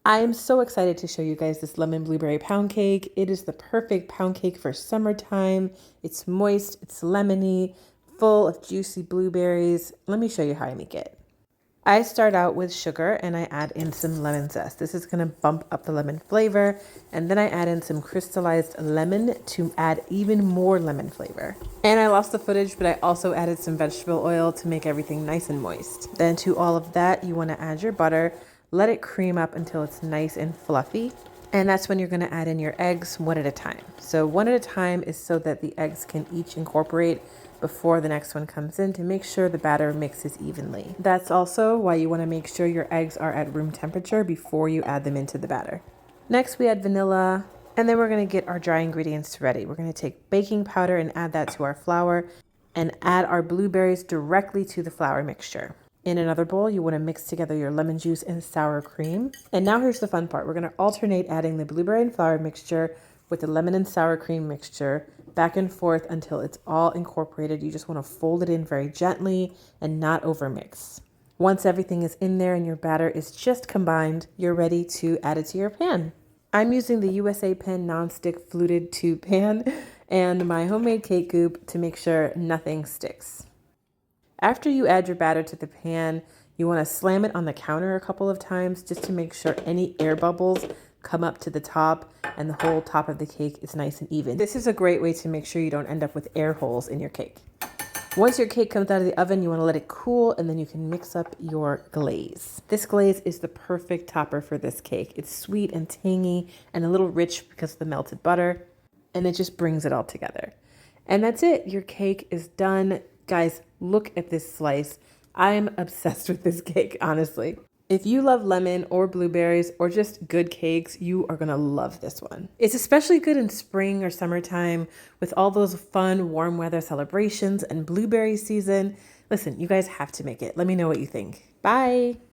I am so excited to show you guys this lemon blueberry pound cake. It is the perfect pound cake for summertime. It's moist, it's lemony, full of juicy blueberries. Let me show you how I make it. I start out with sugar and I add in some lemon zest. This is gonna bump up the lemon flavor. And then I add in some crystallized lemon to add even more lemon flavor. And I lost the footage, but I also added some vegetable oil to make everything nice and moist. Then to all of that, you wanna add your butter. Let it cream up until it's nice and fluffy. And that's when you're gonna add in your eggs one at a time. So one at a time is so that the eggs can each incorporate before the next one comes in to make sure the batter mixes evenly. That's also why you wanna make sure your eggs are at room temperature before you add them into the batter. Next we add vanilla, and then we're gonna get our dry ingredients ready. We're gonna take baking powder and add that to our flour and add our blueberries directly to the flour mixture. In another bowl, you want to mix together your lemon juice and sour cream. And now here's the fun part. We're going to alternate adding the blueberry and flour mixture with the lemon and sour cream mixture back and forth until it's all incorporated. You just want to fold it in very gently and not overmix. Once everything is in there and your batter is just combined, you're ready to add it to your pan. I'm using the USA Pen nonstick fluted tube pan and my homemade cake goop to make sure nothing sticks. After you add your batter to the pan, you want to slam it on the counter a couple of times just to make sure any air bubbles come up to the top and the whole top of the cake is nice and even. This is a great way to make sure you don't end up with air holes in your cake. Once your cake comes out of the oven, you want to let it cool and then you can mix up your glaze. This glaze is the perfect topper for this cake. It's sweet and tangy and a little rich because of the melted butter, and it just brings it all together. And that's it. Your cake is done. Guys, look at this slice. I'm obsessed with this cake, honestly. If you love lemon or blueberries or just good cakes, you are gonna love this one. It's especially good in spring or summertime with all those fun warm weather celebrations and blueberry season. Listen, you guys have to make it. Let me know what you think. Bye.